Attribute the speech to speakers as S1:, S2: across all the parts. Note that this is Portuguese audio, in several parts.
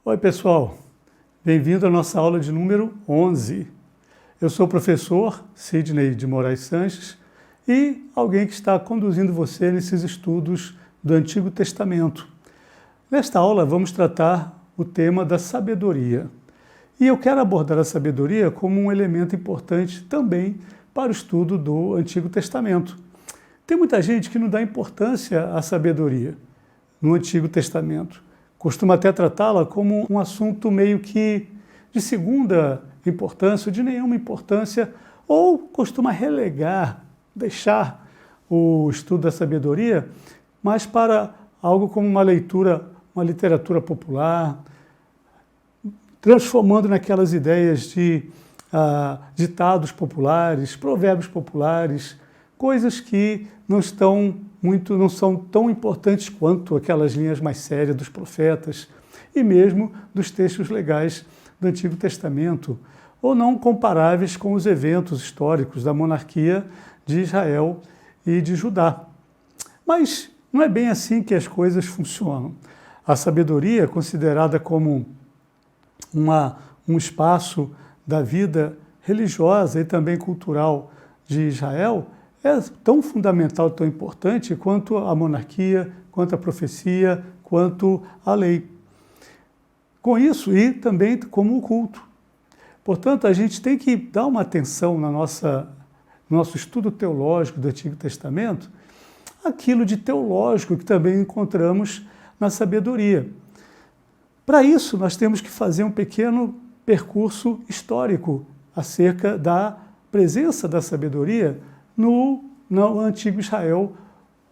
S1: Oi pessoal, bem-vindo à nossa aula de número 11. Eu sou o professor Sidney de Moraes Sanches e alguém que está conduzindo você nesses estudos do Antigo Testamento. Nesta aula vamos tratar o tema da sabedoria. E eu quero abordar a sabedoria como um elemento importante também para o estudo do Antigo Testamento. Tem muita gente que não dá importância à sabedoria no Antigo Testamento. Costuma até tratá-la como um assunto meio que de segunda importância, de nenhuma importância, ou costuma relegar, deixar o estudo da sabedoria, mas para algo como uma leitura, uma literatura popular, transformando naquelas ideias de ditados populares, provérbios populares, coisas que não são tão importantes quanto aquelas linhas mais sérias dos profetas e mesmo dos textos legais do Antigo Testamento, ou não comparáveis com os eventos históricos da monarquia de Israel e de Judá. Mas não é bem assim que as coisas funcionam. A sabedoria, considerada como um espaço da vida religiosa e também cultural de Israel, é tão fundamental, tão importante quanto a monarquia, quanto a profecia, quanto a lei. Com isso, e também como o culto. Portanto, a gente tem que dar uma atenção no nosso estudo teológico do Antigo Testamento, aquilo de teológico que também encontramos na sabedoria. Para isso, nós temos que fazer um pequeno percurso histórico acerca da presença da sabedoria no antigo Israel,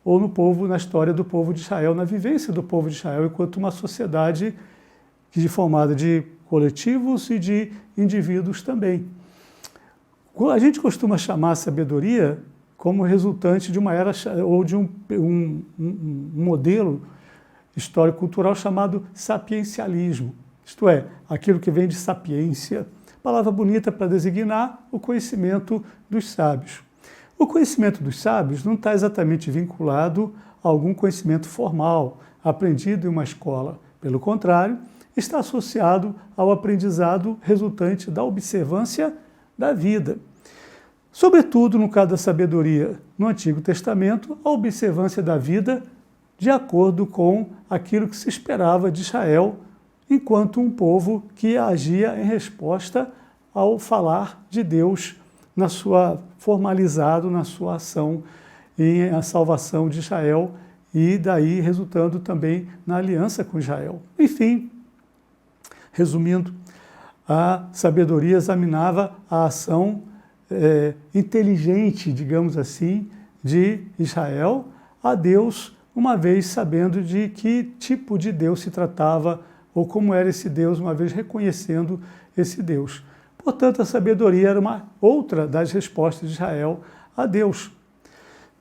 S1: ou na história do povo de Israel, na vivência do povo de Israel, enquanto uma sociedade formada de coletivos e de indivíduos também. A gente costuma chamar a sabedoria como resultante de uma era ou de um modelo histórico-cultural chamado sapiencialismo, isto é, aquilo que vem de sapiência, palavra bonita para designar o conhecimento dos sábios. O conhecimento dos sábios não está exatamente vinculado a algum conhecimento formal, aprendido em uma escola. Pelo contrário, está associado ao aprendizado resultante da observância da vida. Sobretudo, no caso da sabedoria no Antigo Testamento, a observância da vida de acordo com aquilo que se esperava de Israel, enquanto um povo que agia em resposta ao falar de Deus formalizado na sua ação em a salvação de Israel e daí resultando também na aliança com Israel. Enfim, resumindo, a sabedoria examinava a ação inteligente, digamos assim, de Israel a Deus, uma vez sabendo de que tipo de Deus se tratava ou como era esse Deus, uma vez reconhecendo esse Deus. Portanto, a sabedoria era uma outra das respostas de Israel a Deus.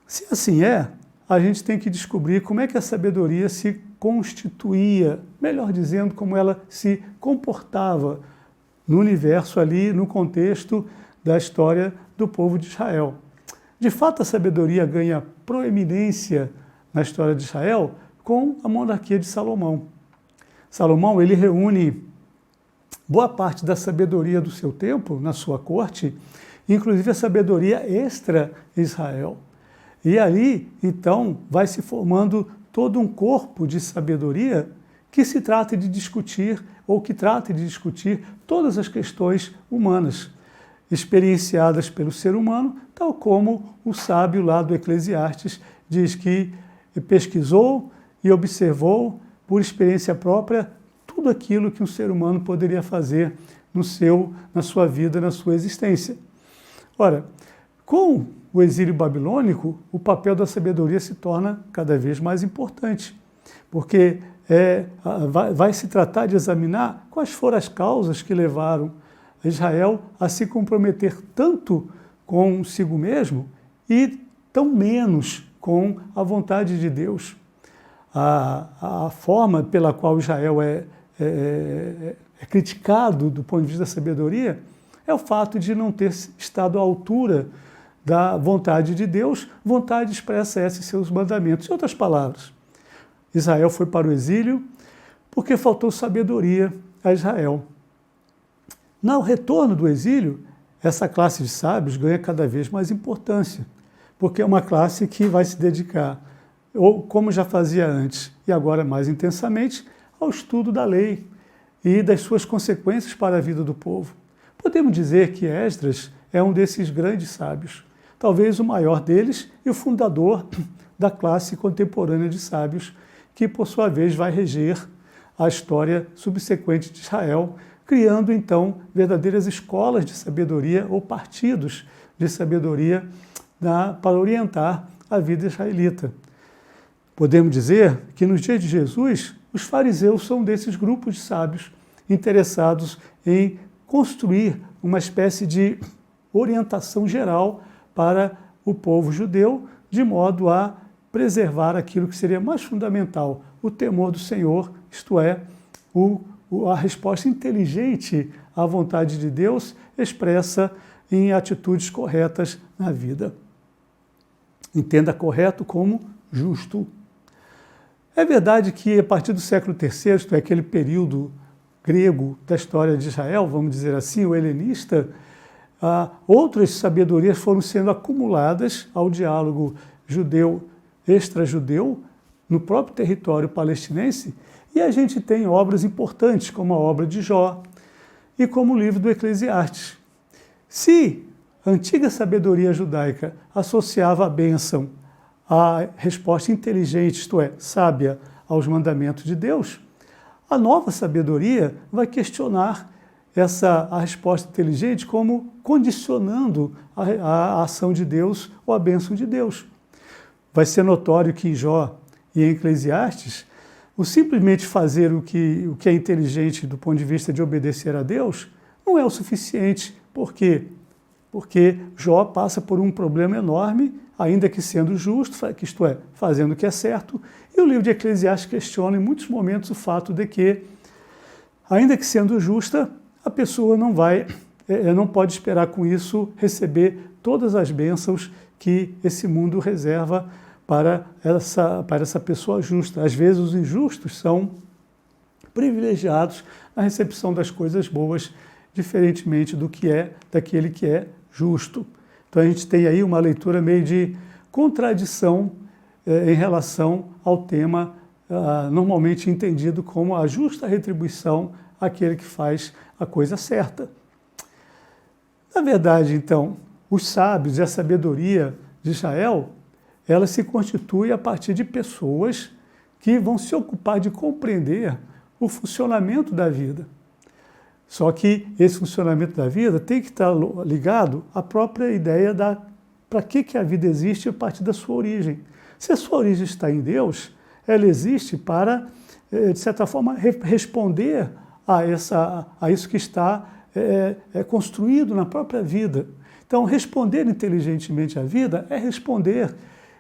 S1: Se assim é, a gente tem que descobrir como é que a sabedoria se constituía, melhor dizendo, como ela se comportava no universo ali, no contexto da história do povo de Israel. De fato, a sabedoria ganha proeminência na história de Israel com a monarquia de Salomão. Salomão, ele reúne boa parte da sabedoria do seu tempo na sua corte, inclusive a sabedoria extra-Israel. E ali, então, vai se formando todo um corpo de sabedoria que se trata de discutir, ou que trata de discutir todas as questões humanas, experienciadas pelo ser humano, tal como o sábio lá do Eclesiastes diz que pesquisou e observou por experiência própria tudo aquilo que um ser humano poderia fazer na sua vida, na sua existência. Ora, com o exílio babilônico, o papel da sabedoria se torna cada vez mais importante, porque vai se tratar de examinar quais foram as causas que levaram Israel a se comprometer tanto consigo mesmo e tão menos com a vontade de Deus. A forma pela qual Israel é criticado do ponto de vista da sabedoria é o fato de não ter estado à altura da vontade de Deus, vontade expressa essa em seus mandamentos. Em outras palavras, Israel foi para o exílio porque faltou sabedoria a Israel. No retorno do exílio, essa classe de sábios ganha cada vez mais importância, porque é uma classe que vai se dedicar, ou como já fazia antes, e agora mais intensamente, ao estudo da lei e das suas consequências para a vida do povo. Podemos dizer que Esdras é um desses grandes sábios, talvez o maior deles e o fundador da classe contemporânea de sábios, que por sua vez vai reger a história subsequente de Israel, criando então verdadeiras escolas de sabedoria ou partidos de sabedoria para orientar a vida israelita. Podemos dizer que nos dias de Jesus, os fariseus são desses grupos de sábios interessados em construir uma espécie de orientação geral para o povo judeu, de modo a preservar aquilo que seria mais fundamental, o temor do Senhor, isto é, a resposta inteligente à vontade de Deus expressa em atitudes corretas na vida. Entenda correto como justo. É verdade que a partir do século III, isto é, aquele período grego da história de Israel, vamos dizer assim, o helenista, outras sabedorias foram sendo acumuladas ao diálogo judeu-extrajudeu no próprio território palestinense, e a gente tem obras importantes, como a obra de Jó e como o livro do Eclesiastes. Se a antiga sabedoria judaica associava a bênção à resposta inteligente, isto é, sábia, aos mandamentos de Deus, a nova sabedoria vai questionar a resposta inteligente como condicionando a ação de Deus ou a bênção de Deus. Vai ser notório que em Jó e em Eclesiastes, o simplesmente fazer o que é inteligente do ponto de vista de obedecer a Deus não é o suficiente. Por quê? Porque Jó passa por um problema enorme, ainda que sendo justo, isto é, fazendo o que é certo, e o livro de Eclesiastes questiona em muitos momentos o fato de que, ainda que sendo justa, a pessoa não pode esperar com isso receber todas as bênçãos que esse mundo reserva para essa pessoa justa. Às vezes os injustos são privilegiados na recepção das coisas boas, diferentemente daquele que é justo. Então a gente tem aí uma leitura meio de contradição em relação ao tema normalmente entendido como a justa retribuição àquele que faz a coisa certa. Na verdade, então, os sábios e a sabedoria de Israel, ela se constitui a partir de pessoas que vão se ocupar de compreender o funcionamento da vida. Só que esse funcionamento da vida tem que estar ligado à própria ideia para que a vida existe a partir da sua origem. Se a sua origem está em Deus, ela existe para, de certa forma, responder a isso que está construído na própria vida. Então, responder inteligentemente à vida é responder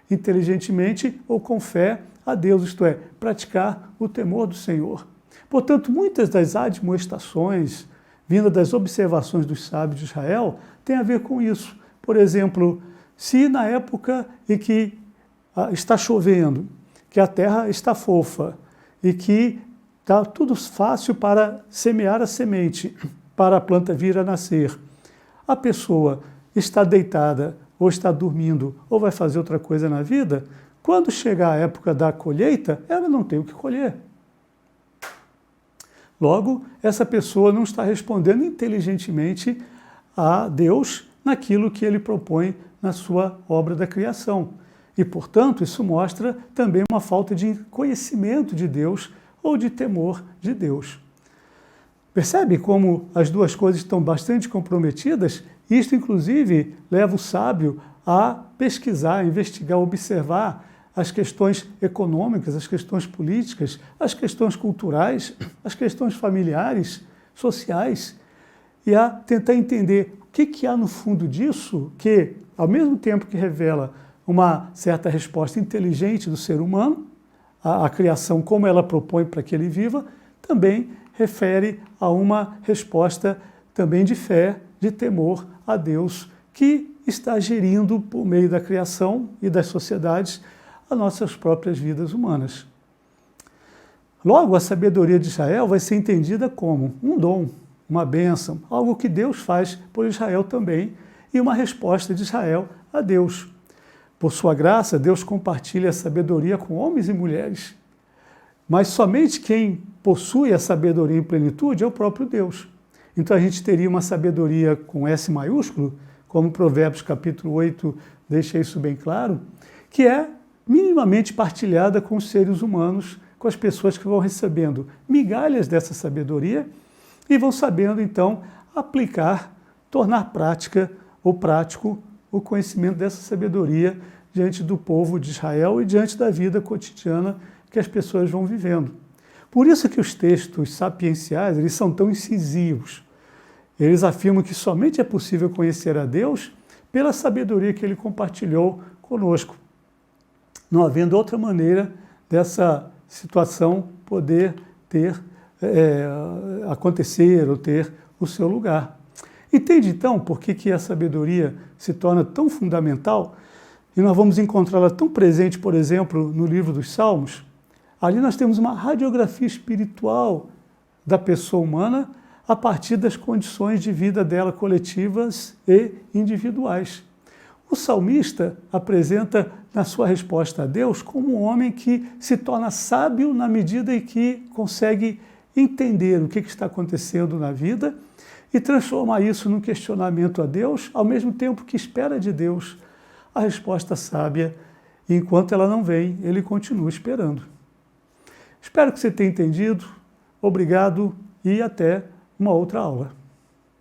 S1: inteligentemente ou com fé a Deus, isto é, praticar o temor do Senhor. Portanto, muitas das admoestações vindas das observações dos sábios de Israel têm a ver com isso. Por exemplo, se na época em que está chovendo, que a terra está fofa e que está tudo fácil para semear a semente, para a planta vir a nascer, a pessoa está deitada ou está dormindo ou vai fazer outra coisa na vida, quando chegar a época da colheita, ela não tem o que colher. Logo, essa pessoa não está respondendo inteligentemente a Deus naquilo que ele propõe na sua obra da criação. E, portanto, isso mostra também uma falta de conhecimento de Deus ou de temor de Deus. Percebe como as duas coisas estão bastante comprometidas? Isto, inclusive, leva o sábio a pesquisar, a investigar, a observar as questões econômicas, as questões políticas, as questões culturais, as questões familiares, sociais, e a tentar entender o que há no fundo disso que, ao mesmo tempo que revela uma certa resposta inteligente do ser humano, a criação como ela propõe para que ele viva, também refere a uma resposta também de fé, de temor a Deus, que está gerindo por meio da criação e das sociedades as nossas próprias vidas humanas. Logo, a sabedoria de Israel vai ser entendida como um dom, uma bênção, algo que Deus faz por Israel também, e uma resposta de Israel a Deus. Por sua graça, Deus compartilha a sabedoria com homens e mulheres. Mas somente quem possui a sabedoria em plenitude é o próprio Deus. Então a gente teria uma sabedoria com S maiúsculo, como Provérbios capítulo 8 deixa isso bem claro, que é minimamente partilhada com os seres humanos, com as pessoas que vão recebendo migalhas dessa sabedoria e vão sabendo, então, aplicar, tornar prática ou prático o conhecimento dessa sabedoria diante do povo de Israel e diante da vida cotidiana que as pessoas vão vivendo. Por isso que os textos sapienciais, eles são tão incisivos. Eles afirmam que somente é possível conhecer a Deus pela sabedoria que Ele compartilhou conosco, não havendo outra maneira dessa situação poder acontecer ou ter o seu lugar. Entende, então, por que a sabedoria se torna tão fundamental e nós vamos encontrá-la tão presente, por exemplo, no livro dos Salmos? Ali nós temos uma radiografia espiritual da pessoa humana a partir das condições de vida dela coletivas e individuais. O salmista apresenta, na sua resposta a Deus, como um homem que se torna sábio na medida em que consegue entender o que está acontecendo na vida e transformar isso num questionamento a Deus, ao mesmo tempo que espera de Deus a resposta sábia, e enquanto ela não vem, ele continua esperando. Espero que você tenha entendido. Obrigado e até uma outra aula.